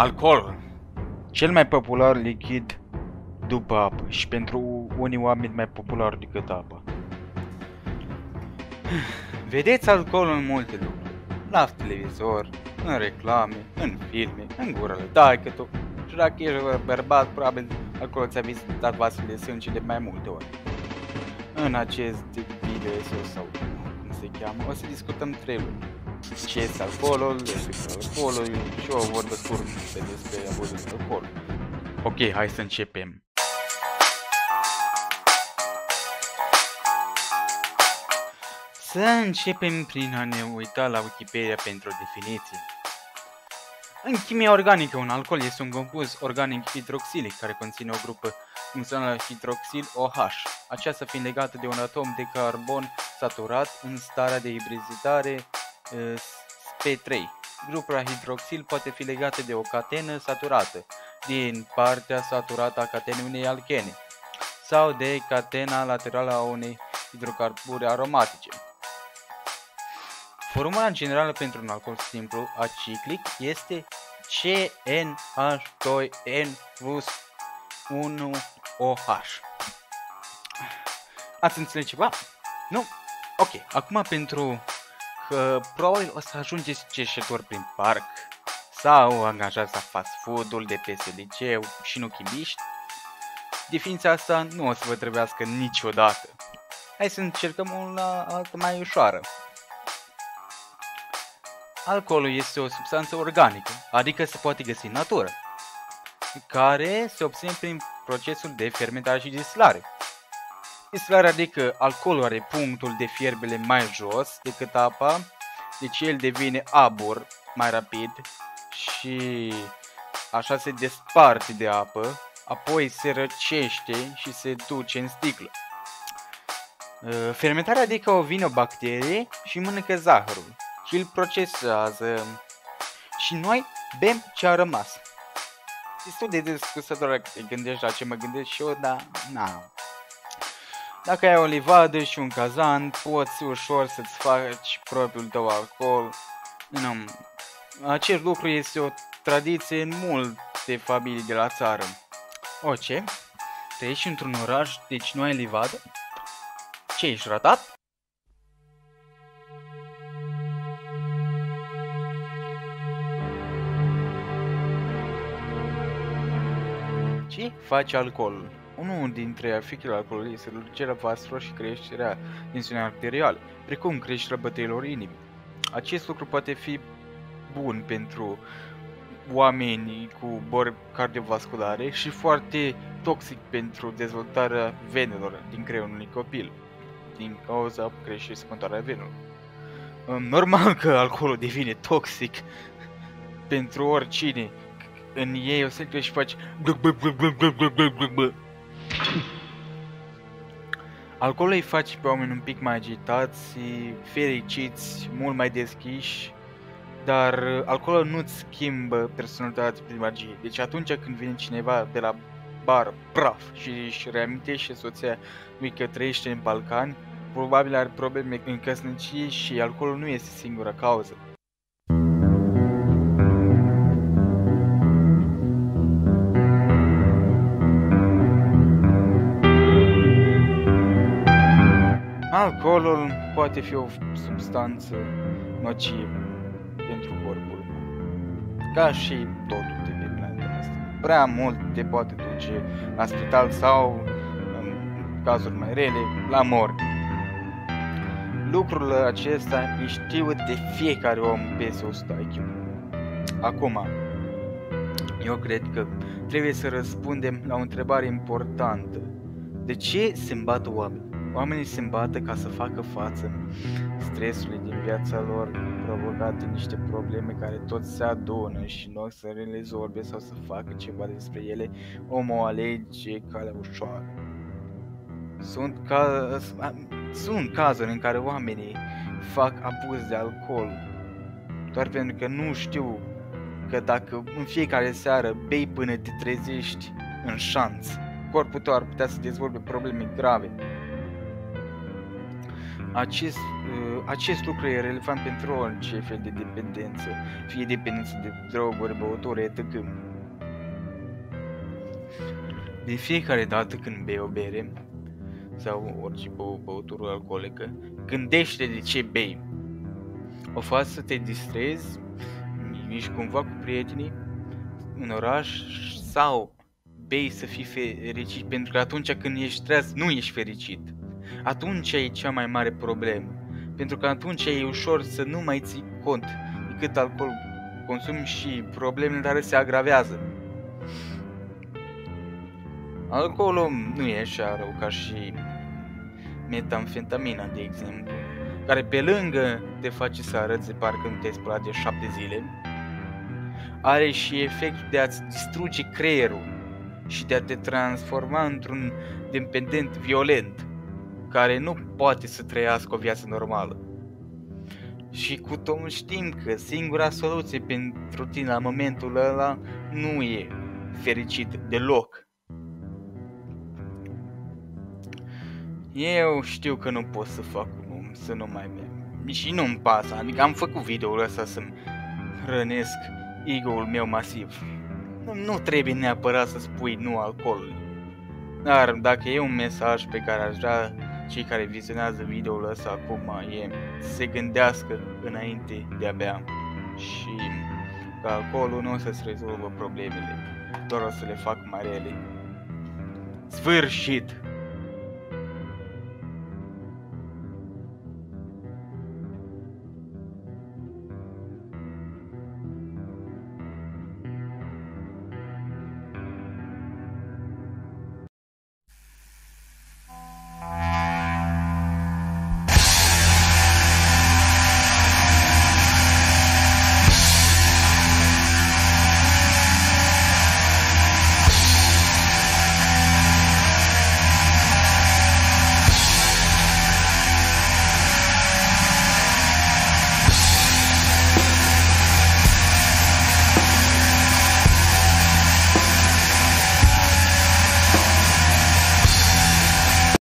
Alcool. Cel mai popular lichid după apă și pentru unii oameni mai popular decât apa. Vedeți alcoolul în multe lucruri. La televizor, în reclame, în filme, în gură de taică-tu. Și dacă ești bărbat, probabil alcoolul ți-a vizitat vasele de sânge de mai multe ori. În acest video sau cum se cheamă, o să discutăm 3 lucruri. Ce este alcoolul, efectul alcoolului și o vorbă scurtă despre abuzul de alcool. Ok, hai să începem. Să începem prin a ne uita la Wikipedia pentru definiție. În chimia organică, un alcool este un compus organic hidroxilic care conține o grupă funcțională hidroxil OH, aceasta fiind legată de un atom de carbon saturat în starea de hibridizare sp3. Grupul hidroxil poate fi legată de o catenă saturată din partea saturată a catenei unei alchene sau de catena laterală a unei hidrocarburi aromatice. Formula generală pentru un alcool simplu aciclic este CnH2n plus 1OH. Ați înțeles ceva? Nu? Ok, acum pentru că probabil o să ajungeți cerșetori prin parc sau angajați la fast food-ul de peste liceu și nu chibiști, definiția asta nu o să vă trebuiască niciodată. Hai să încercăm una altă mai ușoară. Alcoolul este o substanță organică, adică se poate găsi în natură, care se obține prin procesul de fermentare și distilare. Distilarea adică alcoolul are punctul de fierbere mai jos decât apa, deci el devine abur mai rapid și așa se desparte de apă, apoi se răcește și se duce în sticlă. Fermentarea adică o vine o bacterie și mănâncă zahărul și îl procesează și noi bem ce a rămas. Destul de descurcător dacă te gândești la ce mă gândesc și eu, dar na. Dacă ai o livadă și un cazan, poți ușor să-ți faci propriul tău alcool. Acest lucru este o tradiție în multe familii de la țară. O, ce? Trăiești într-un oraș, deci nu ai livadă? Ce, ești ratat? Ce face alcoolul? Unul dintre efectele alcoolului este reducerea vaselor și creșterea tensiunii arteriale, precum creșterea bătăilor inimii. Acest lucru poate fi bun pentru oamenii cu boli cardiovasculare și foarte toxic pentru dezvoltarea venelor din creierul unui copil, din cauza creșterii secundare a venelor. Normal că alcoolul devine toxic pentru oricine. În ei o să crești și faci alcoolul îi face pe oameni un pic mai agitați, fericiți, mult mai deschiși, dar alcoolul nu-ți schimbă personalitatea prin magie. Deci atunci când vine cineva de la bar praf și își reamintește soția lui că trăiește în Balcani, probabil are probleme în căsnicie și alcoolul nu este singura cauză. Alcoolul poate fi o substanță nocivă pentru corpul uman, ca și totul de pe planeta asta. Prea mult te poate duce la spital sau, în cazuri mai rele, la morg. Lucrul acesta e știut de fiecare om peste 100 IQ. Acum, eu cred că trebuie să răspundem la o întrebare importantă. De ce se îmbată oamenii? Oamenii se îmbată ca să facă față stresului din viața lor provocat de niște probleme care tot se adună și în loc să le rezolve sau să facă ceva despre ele, omul alege calea ușoară. Sunt cazuri în care oamenii fac abuz de alcool doar pentru că nu știu că dacă în fiecare seară bei până te trezești în șanț, corpul tău ar putea să dezvolte probleme grave. Acest lucru e relevant pentru orice fel de dependență, fie dependență de droguri, băuturi, etc. De fiecare dată când bei o bere sau orice băutură alcoolică, gândește de ce bei. O faci să te distrezi, ești cumva cu prietenii în oraș sau bei să fii fericit, pentru că atunci când ești treaz nu ești fericit. Atunci e cea mai mare problemă, pentru că atunci e ușor să nu mai ții cont de cât alcool consumi și problemele tale se agravează. Alcoolul nu e așa rău ca și metamfetamina, de exemplu, care pe lângă te face să arăți de parcă nu te-ai spălat de 7 zile, are și efectul de a-ți distruge creierul și de a te transforma într-un dependent violent, care nu poate să trăiască o viață normală. Și cu totul știm că singura soluție pentru tine la momentul ăla nu e fericit deloc. Eu știu că nu pot să fac să nu mai merg. Și nu-mi pasă, adică am făcut video-ul ăsta să-mi hrănesc ego-ul meu masiv. Nu trebuie neapărat să spui nu alcoolului. Dar dacă e un mesaj pe care aș vrea cei care vizionează video-ul ăsta acum e să se gândească înainte de a bea. Și că alcoolul nu o să-ți rezolvă problemele, doar o să le fac mai rele. Sfârșit!